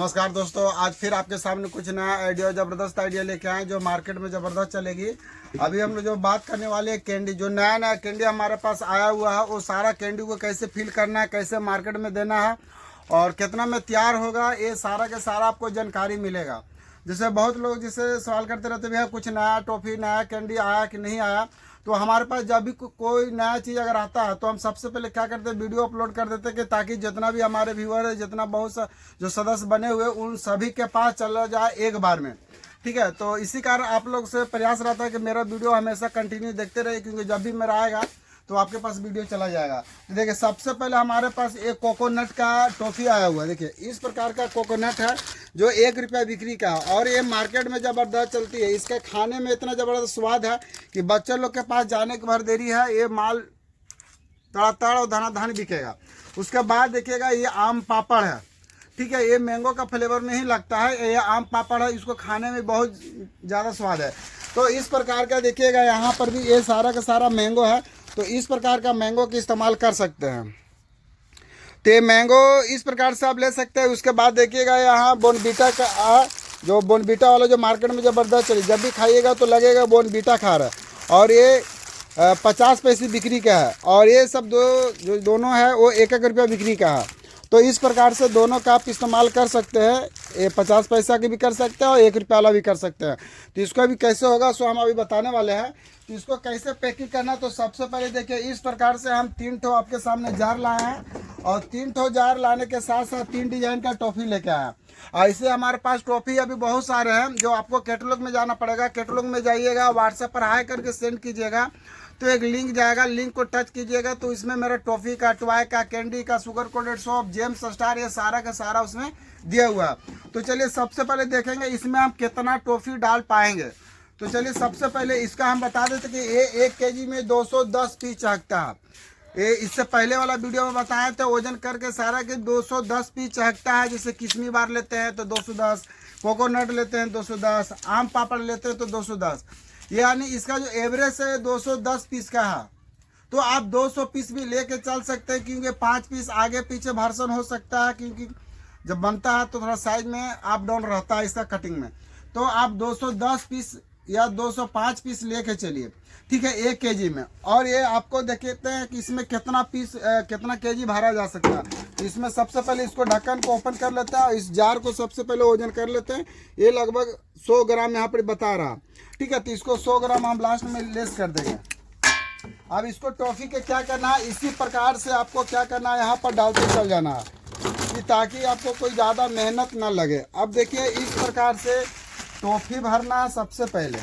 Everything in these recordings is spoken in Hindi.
नमस्कार दोस्तों, आज फिर आपके सामने कुछ नया आइडिया, ज़बरदस्त आइडिया लेके आए जो मार्केट में ज़बरदस्त चलेगी। अभी हम लोग जो बात करने वाले हैं कैंडी, जो नया नया कैंडी हमारे पास आया हुआ है, वो सारा कैंडी को कैसे फिल करना है, कैसे मार्केट में देना है और कितना में तैयार होगा, ये सारा के सारा आपको जानकारी मिलेगा। जैसे बहुत लोग जिससे सवाल करते रहते भैया कुछ नया टॉफ़ी, नया कैंडी आया कि नहीं आया। तो हमारे पास जब भी कोई नया चीज़ अगर आता है तो हम सबसे पहले क्या करते हैं, वीडियो अपलोड कर देते हैं कि ताकि जितना भी हमारे व्यूअर है, जितना बहुत सा जो सदस्य बने हुए उन सभी के पास चला जाए एक बार में। ठीक है, तो इसी कारण आप लोग से प्रयास रहता है कि मेरा वीडियो हमेशा कंटिन्यू देखते रहे, क्योंकि जब भी मेरा आएगा तो आपके पास वीडियो चला जाएगा। तो देखिए, सबसे पहले हमारे पास एक कोकोनट का टॉफ़ी आया हुआ है। देखिए, इस प्रकार का कोकोनट है जो 1 रुपया बिक्री का है और ये मार्केट में ज़बरदस्त चलती है। इसके खाने में इतना ज़बरदस्त स्वाद है कि बच्चे लोग के पास जाने की भर देरी है, ये माल तड़ातड़ और धनाधन बिकेगा। उसके बाद देखिएगा, ये आम पापड़ है। ठीक है, ये मैंगो का फ्लेवर नहीं लगता है, ये आम पापड़ है, इसको खाने में बहुत ज़्यादा स्वाद है। तो इस प्रकार का देखिएगा, यहाँ पर भी ये सारा का सारा मैंगो है, तो इस प्रकार का मैंगो का इस्तेमाल कर सकते हैं। तो ये मैंगो इस प्रकार से आप ले सकते हैं। उसके बाद देखिएगा, यहाँ बोनबीटा का जो बोनबीटा वाला जो मार्केट में ज़बरदस्त चली, जब भी खाइएगा तो लगेगा बोनबीटा खा रहा है, और ये 50 पैसे बिक्री का है, और ये सब जो दोनों है वो 1-1 रुपया बिक्री का है। तो इस प्रकार से दोनों का आप इस्तेमाल कर सकते हैं। ये 50 पैसा की भी कर सकते हैं और 1 रुपया वाला भी कर सकते हैं। तो इसको भी कैसे होगा सो हम अभी बताने वाले हैं। तो इसको कैसे पैकिंग करना, तो सबसे पहले देखिए, इस प्रकार से हम 3 ठो आपके सामने जार लाए हैं, और 3 ठो जार लाने के साथ साथ 3 डिजाइन का टॉफ़ी लेके आया। ऐसे हमारे पास टॉफ़ी अभी बहुत सारे हैं, जो आपको कैटलॉग में जाना पड़ेगा। कैटलॉग में जाइएगा, व्हाट्सएप पर हाई करके सेंड कीजिएगा, तो एक लिंक जाएगा, लिंक को टच कीजिएगा तो इसमें मेरा टॉफ़ी का, टॉय का, कैंडी का, sugar coated shop, James star, ये सारा का सारा उसमें दिया हुआ है। तो चलिए सबसे पहले देखेंगे इसमें हम कितना टॉफ़ी डाल पाएंगे। तो चलिए सबसे पहले इसका हम बता देते कि ये 1 केजी में 210 पीस चहकता है। ये इससे पहले वाला वीडियो में बताए थे वजन करके सारा के 210 पीस चहकता है। जैसे किशमी बार लेते हैं तो 210, कोकोनट लेते हैं 210, आम पापड़ लेते हैं तो 210, यानी इसका जो एवरेज है 210 पीस का है। तो आप 200 पीस भी लेके चल सकते हैं, क्योंकि 5 पीस आगे पीछे भार्सन हो सकता है, क्योंकि जब बनता है तो थोड़ा साइज में अप डाउन रहता है इसका कटिंग में। तो आप 210 पीस या 205 पीस लेके चलिए, ठीक है, 1 केजी में। और ये आपको देखते हैं कि इसमें कितना पीस, कितना केजी भरा जा सकता है। तो इसमें सबसे पहले इसको ढक्कन को ओपन कर लेते हैं, इस जार को सबसे पहले वजन कर लेते हैं। ये लगभग 100 ग्राम यहाँ पर बता रहा, ठीक है। तो इसको 100 ग्राम हम लास्ट में लेस कर देंगे। अब इसको टॉफ़ी के क्या करना है, इसी प्रकार से आपको क्या करना है, यहाँ पर डालते चल जाना है, कि ताकि आपको कोई ज़्यादा मेहनत ना लगे। अब देखिए, इस प्रकार से टॉफ़ी भरना है सबसे पहले।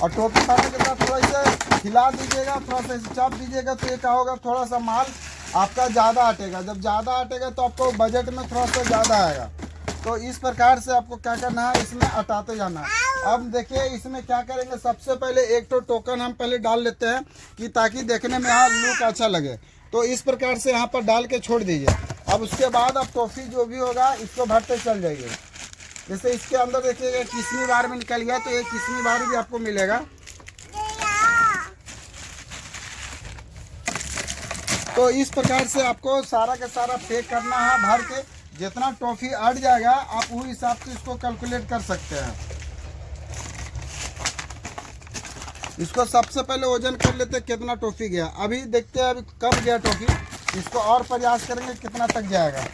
और टॉफ़ी भरने के साथ थोड़ा सा हिला दीजिएगा, थोड़ा सा चाप दीजिएगा, तो ये क्या होगा, थोड़ा सा माल आपका ज़्यादा हटेगा। जब ज़्यादा हटेगा तो आपको बजट में थोड़ा सा ज़्यादा आएगा। तो इस प्रकार से आपको क्या करना है, इसमें हटाते जाना है। अब देखिए, इसमें क्या करेंगे, सबसे पहले एक तो टोकन हम पहले डाल लेते हैं, कि ताकि देखने में यहाँ लुक अच्छा लगे। तो इस प्रकार से यहाँ पर डाल के छोड़ दीजिए। अब उसके बाद अब टॉफ़ी जो भी होगा इसको भरते चल जाइए। जैसे इसके अंदर देखिएगा किशमी बार में निकल गया, तो एक किशमी बार भी आपको मिलेगा। तो इस प्रकार से आपको सारा का सारा पैक करना है भर के। जितना टॉफ़ी अट जाएगा आप उस हिसाब से इसको कैलकुलेट कर सकते हैं। इसको सबसे पहले वजन कर लेते हैं कितना टॉफ़ी गया। अभी देखते हैं अभी कब गया टॉफ़ी, इसको और प्रयास करेंगे कितना तक जाएगा।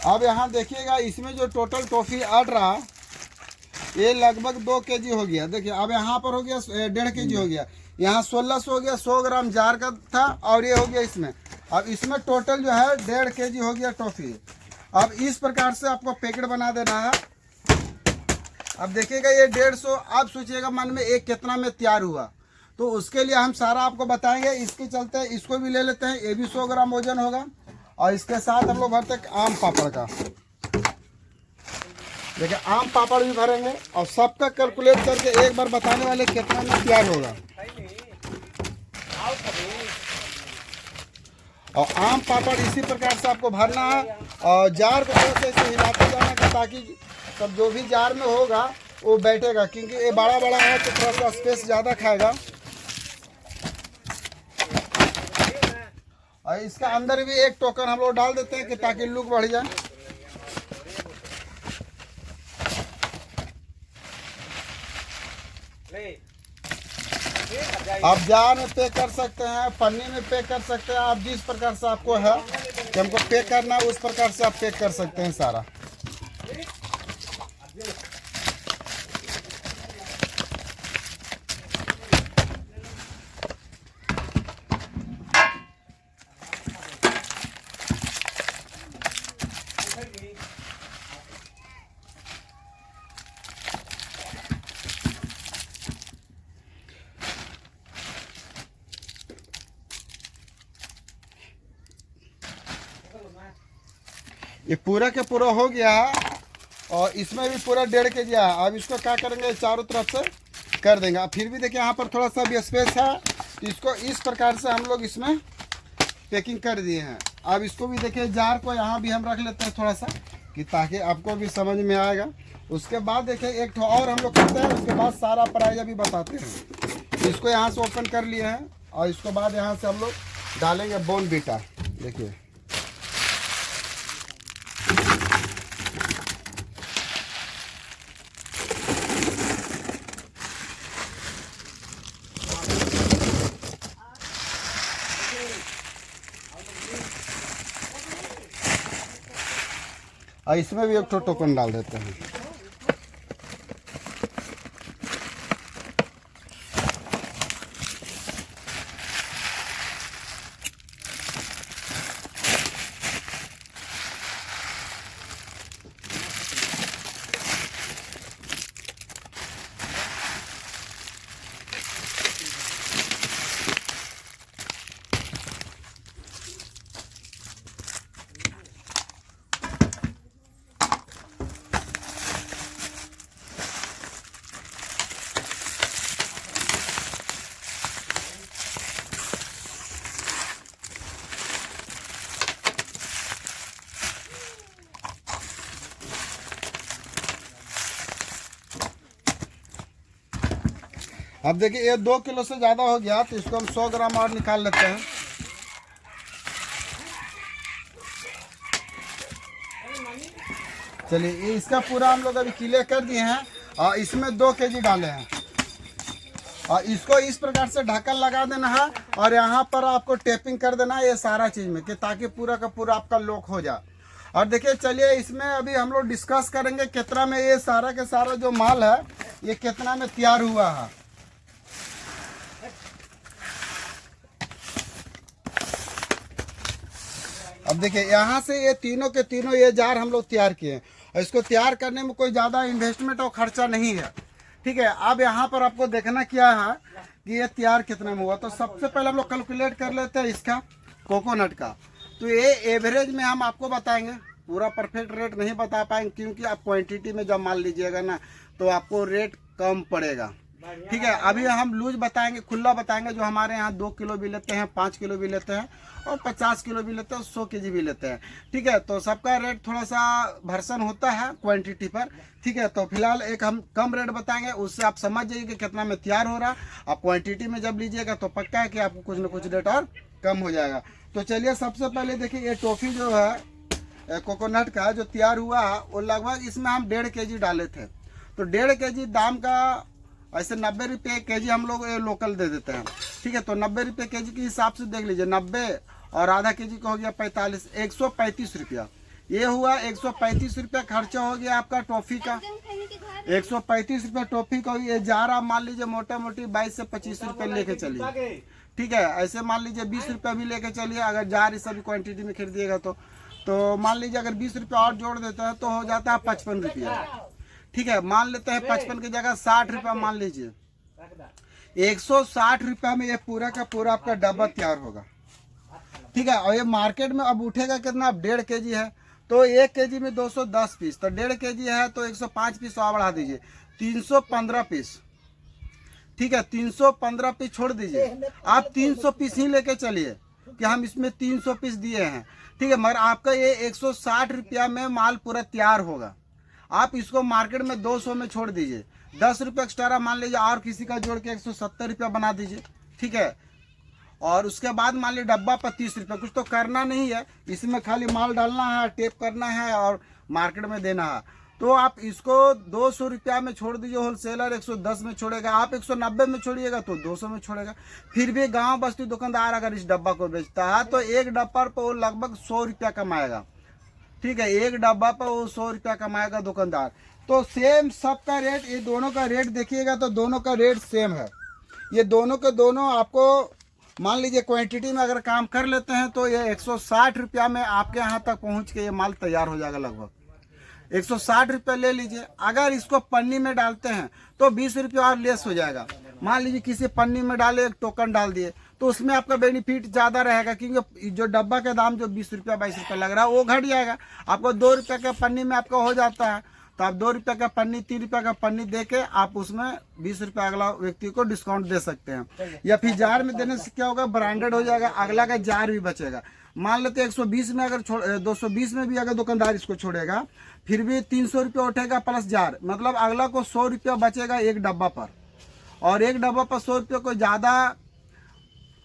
अब यहाँ देखिएगा, इसमें जो टोटल टॉफ़ी अट रहा ये लगभग 2 केजी हो गया। देखिए, अब यहाँ पर हो गया 1.5 केजी हो गया, यहाँ 1600 हो गया, 100 ग्राम जार का था, और ये हो गया इसमें। अब इसमें टोटल जो है 1.5 केजी हो गया टॉफ़ी। अब इस प्रकार से आपको पैकेट बना देना है। अब देखिएगा, ये 150, अब सोचिएगा मन में एक कितना में तैयार हुआ, तो उसके लिए हम सारा आपको बताएंगे। इसके चलते इसको भी ले लेते हैं, ये भी 100 ग्राम वजन होगा। और इसके साथ हम लोग भरते आम पापड़ का, देखिए आम पापड़ भी भरेंगे, और सबका कैलकुलेट करके एक बार बताने वाले कितना में तैयार होगा। और आम पापड़ इसी प्रकार से आपको भरना है और जार को थोड़ा सा ऐसे हिलाते जाना है ताकि सब जो भी जार में होगा वो बैठेगा, क्योंकि ये बड़ा बड़ा है तो थोड़ा सा स्पेस ज़्यादा खाएगा। और इसका अंदर भी एक टोकन हम लोग डाल देते हैं कि ताकि लुक बढ़ जाए। आप जार में पैक कर सकते हैं, पन्नी में पैक कर सकते हैं, आप जिस प्रकार से आपको है कि हमको पैक करना है उस प्रकार से आप पैक कर सकते हैं सारा। ये पूरा के पूरा हो गया है और इसमें भी पूरा 1.5 kg है। अब इसको क्या करेंगे, चारों तरफ से कर देंगे। अब फिर भी देखिए यहाँ पर थोड़ा सा भी स्पेस है तो इसको इस प्रकार से हम लोग इसमें पैकिंग कर दिए हैं। अब इसको भी देखिए जार को यहाँ भी हम रख लेते हैं थोड़ा सा कि ताकि आपको भी समझ में आएगा। उसके बाद देखिए एक और हम लोग करते हैं, उसके बाद सारा प्राइज अभी बताते हैं। इसको यहाँ से ओपन कर लिए हैं और इसके बाद यहाँ से हम लोग डालेंगे बॉर्नवीटा। देखिए और इसमें भी एक टोकन डाल देते हैं। अब देखिए ये 2 किलो से ज़्यादा हो गया तो इसको हम 100 ग्राम और निकाल लेते हैं। चलिए इसका पूरा हम लोग अभी क्लियर कर दिए हैं और इसमें 2 kg डाले हैं और इसको इस प्रकार से ढक्कन लगा देना है और यहाँ पर आपको टेपिंग कर देना है ये सारा चीज़ में कि ताकि पूरा का पूरा आपका लॉक हो जाए। और देखिए चलिए इसमें अभी हम लोग डिस्कस करेंगे कितना में ये सारा के सारा जो माल है ये कितना में तैयार हुआ है। अब देखिए यहाँ से ये तीनों के तीनों ये जार हम लोग तैयार किए हैं और इसको तैयार करने में कोई ज़्यादा इन्वेस्टमेंट और खर्चा नहीं है। ठीक है, अब यहाँ पर आपको देखना क्या है कि ये तैयार कितने में हुआ। तो सबसे पहले हम लोग कैलकुलेट कर लेते हैं इसका कोकोनट का। तो ये एवरेज में हम आपको बताएंगे, पूरा परफेक्ट रेट नहीं बता पाएंगे क्योंकि आप क्वांटिटी में जब माल लीजिएगा ना तो आपको रेट कम पड़ेगा। ठीक है, अभी हम लूज बताएंगे, खुला बताएंगे। जो हमारे यहाँ 2 किलो भी लेते हैं, 5 किलो भी लेते हैं और 50 किलो भी लेते हैं, 100 kg भी लेते हैं। ठीक है, तो सबका रेट थोड़ा सा भर्सन होता है क्वांटिटी पर। ठीक है, तो फिलहाल एक हम कम रेट बताएंगे, उससे आप समझ जाइए कि कितना में तैयार हो रहा। आप क्वांटिटी में जब लीजिएगा तो पक्का है कि आपको कुछ ना कुछ रेट और कम हो जाएगा। तो चलिए सबसे पहले देखिए ये टॉफ़ी जो है कोकोनट का जो तैयार हुआ वो लगभग इसमें हम 1.5 kg डाले थे। तो 1.5 kg दाम का ऐसे 90 रुपये kg हम लोग लोकल दे देते हैं। ठीक है, तो 90 रुपये kg के हिसाब से देख लीजिए, 90 और आधा kg का हो गया 45, 135 रुपया। ये हुआ 135 रुपया खर्चा हो गया आपका टॉफ़ी का। 135 रुपया टॉफ़ी का। ये जार आप मान लीजिए मोटा मोटी 22 से 25 रुपये लेके चलिए। ठीक है, ऐसे मान लीजिए 20 रुपया भी लेके चलिए अगर जार इस सभी क्वान्टिटी में खरीदिएगा तो मान लीजिए अगर 20 रुपया और जोड़ देता है तो हो जाता है 55 रुपया। ठीक है, मान लेते हैं 55 की जगह 60 रुपया मान लीजिए। 160 रुपया में ये पूरा का पूरा आपका डब्बा तैयार होगा। ठीक है, और ये मार्केट में अब उठेगा कितना, अब 1.5 kg है तो 1 kg में 210 पीस, तो 1.5 kg है तो 105 पीस और बढ़ा दीजिए, 315 पीस। ठीक है, 315 पीस छोड़ दीजिए, आप 300 पीस ही लेके चलिए कि हम इसमें 300 पीस दिए हैं, ठीक है, मगर आपका ये 160 रुपया में माल पूरा तैयार होगा। आप इसको मार्केट में 200 में छोड़ दीजिए, 10 रुपये एक्स्ट्रा मान लीजिए और किसी का जोड़ के 170 रुपया बना दीजिए, ठीक है। और उसके बाद मान लीजिए डब्बा पर 30 रुपये, कुछ तो करना नहीं है, इसमें खाली माल डालना है, टेप करना है और मार्केट में देना है। तो आप इसको 200 रुपया में छोड़ दीजिए, होलसेलर 110 में छोड़ेगा, आप 190 में छोड़िएगा तो 200 में छोड़ेगा। फिर भी गांव बस्ती दुकानदार अगर इस डब्बा को बेचता है तो एक डब्बा पर वो लगभग 100 रुपया कमाएगा, ठीक है, एक डब्बा पर वो 100 रुपया कमाएगा दुकानदार। तो सेम सबका रेट, ये दोनों का रेट देखिएगा तो दोनों का रेट सेम है। ये दोनों के दोनों आपको मान लीजिए क्वांटिटी में अगर काम कर लेते हैं तो ये 160 रुपया में आपके यहाँ तक पहुँच के ये माल तैयार हो जाएगा। लगभग 160 रुपये ले लीजिए। अगर इसको पन्नी में डालते हैं तो 20 रुपये और लेस हो जाएगा। मान लीजिए किसी पन्नी में डाले, एक टोकन डाल दिए, तो उसमें आपका बेनिफिट ज़्यादा रहेगा, क्योंकि जो डब्बा का दाम जो 20 रुपया 22 रुपया लग रहा है वो घट जाएगा। आपको 2 रुपये का पन्नी में आपका हो जाता है, तो आप 2 रुपये का पन्नी 3 रुपये का पन्नी दे के आप उसमें 20 रुपये अगला व्यक्ति को डिस्काउंट दे सकते हैं। या फिर जार में देने से क्या होगा, ब्रांडेड हो जाएगा, अगला का जार भी बचेगा। मान लेते 120 में अगर 220 में भी अगर दुकानदार इसको छोड़ेगा, फिर भी 300 रुपये उठेगा प्लस जार, मतलब अगला को 100 रुपया बचेगा एक डब्बा पर। और एक डब्बा पर 100 रुपये कोई ज़्यादा,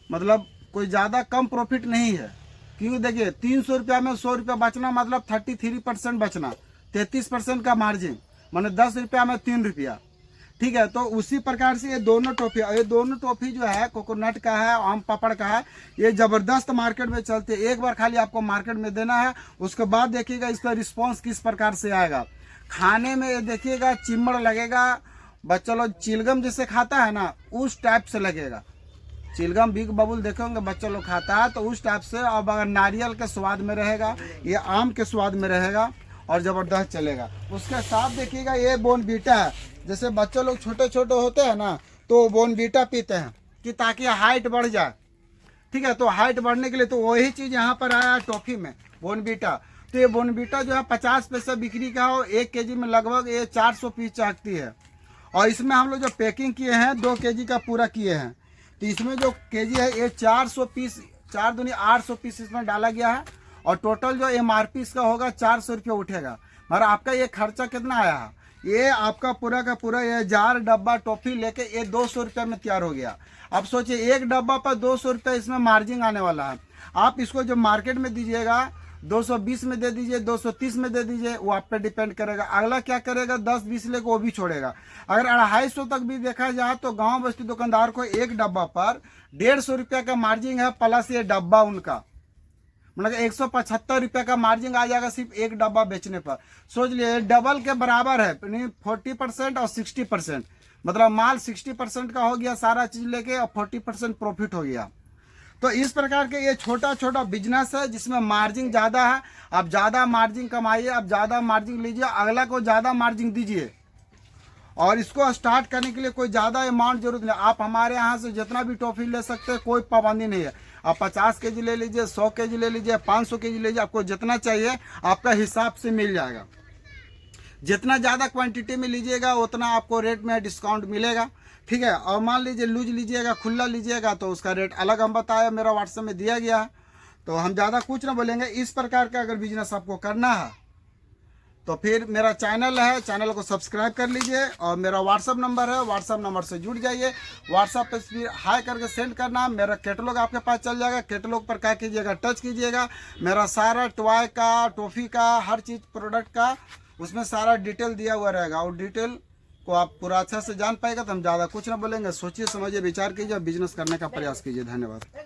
मतलब कोई ज़्यादा कम प्रॉफिट नहीं है, क्योंकि देखिए 300 रुपया में 100 रुपया बचना मतलब 33% बचना, 33% का मार्जिन, माने 10 रुपया में 3 रुपया, ठीक है। तो उसी प्रकार से ये दोनों टॉफी जो है कोकोनट का है, आम पापड़ का है, ये ज़बरदस्त मार्केट में चलते हैं। एक बार खाली आपको मार्केट में देना है, उसके बाद देखिएगा इसका रिस्पांस किस प्रकार से आएगा। खाने में ये देखिएगा चिमड़ लगेगा, बच्चा लोग चिलगम जैसे खाता है ना उस टाइप से लगेगा। चिलगम बिग बबुल देखेंगे बच्चा लोग खाता है तो उस टाइप से। अब अगर नारियल के स्वाद में रहेगा, ये आम के स्वाद में रहेगा और ज़बरदस्त चलेगा। उसके साथ देखिएगा ये बोर्नवीटा है, जैसे बच्चे लोग छोटे छोटे होते हैं ना तो बोर्नवीटा पीते हैं कि ताकि हाइट बढ़ जाए, ठीक है। तो हाइट बढ़ने के लिए तो वही चीज़ यहाँ पर आया टॉफ़ी में, बोर्नवीटा। तो ये बोर्नवीटा जो है 50 पैसे बिक्री का हो, 1 केजी में लगभग ये 400 पीस चाहती है। और इसमें हम लोग जो पैकिंग किए हैं 2 केजी का पूरा किए हैं, तो इसमें जो केजी है ये 400 पीस, 4 दूनी 800 पीस इसमें डाला गया है। और टोटल जो MRP इसका होगा 400 रुपये उठेगा। मगर आपका ये खर्चा कितना आया है, ये आपका पूरा का पूरा ये जार डब्बा टॉफ़ी लेके ये 200 रुपये में तैयार हो गया। अब सोचिए एक डब्बा पर 200 रुपये इसमें मार्जिन आने वाला है। आप इसको जो मार्केट में दीजिएगा 220 में दे दीजिए, 230 में दे दीजिए, वो आप पे डिपेंड करेगा। अगला क्या करेगा, 10-20 लेकर वो भी छोड़ेगा। अगर 250 तक भी देखा जाए तो गांव बस्ती दुकानदार को एक डब्बा पर 150 रुपये का मार्जिन है, प्लस ये डब्बा उनका, मतलब 175 रुपये का मार्जिन आ जाएगा सिर्फ एक डब्बा बेचने पर। सोच लिए डबल के बराबर है, 40% और 60%, मतलब माल 60% का हो गया सारा चीज़ लेके और 40% प्रॉफिट हो गया। तो इस प्रकार के ये छोटा छोटा बिजनेस है जिसमें मार्जिन ज़्यादा है। आप ज़्यादा मार्जिन कमाइए, आप ज़्यादा मार्जिन लीजिए, अगला को ज़्यादा मार्जिन दीजिए। और इसको स्टार्ट करने के लिए कोई ज़्यादा अमाउंट जरूरत नहीं। आप हमारे यहाँ से जितना भी टॉफ़ी ले सकते हैं, कोई पाबंदी नहीं है। आप 50 केजी ले लीजिए, 100 केजी ले लीजिए, 500 केजी ले लीजिए, आपको जितना चाहिए आपका हिसाब से मिल जाएगा। जितना ज़्यादा क्वांटिटी में लीजिएगा उतना आपको रेट में डिस्काउंट मिलेगा, ठीक है। और मान लीजिए लूज लीजिएगा, खुला लीजिएगा तो उसका रेट अलग हम बताया, मेरा व्हाट्सएप में दिया गया है, तो हम ज़्यादा कुछ ना बोलेंगे। इस प्रकार का अगर बिजनेस आपको करना है तो फिर मेरा चैनल है, चैनल को सब्सक्राइब कर लीजिए। और मेरा व्हाट्सअप नंबर है, व्हाट्सअप नंबर से जुड़ जाइए। व्हाट्सअप पर फिर हाई करके सेंड करना, मेरा कैटलॉग आपके पास चल जाएगा। कैटलॉग पर क्या कीजिएगा, टच कीजिएगा, मेरा सारा टॉय का, टॉफ़ी का, हर चीज़ प्रोडक्ट का उसमें सारा डिटेल दिया हुआ रहेगा। और डिटेल को आप पूरा अच्छा से जान पाएगा। तो हम ज़्यादा कुछ ना बोलेंगे, सोचिए समझिए विचार कीजिए, बिजनेस करने का प्रयास कीजिए। धन्यवाद।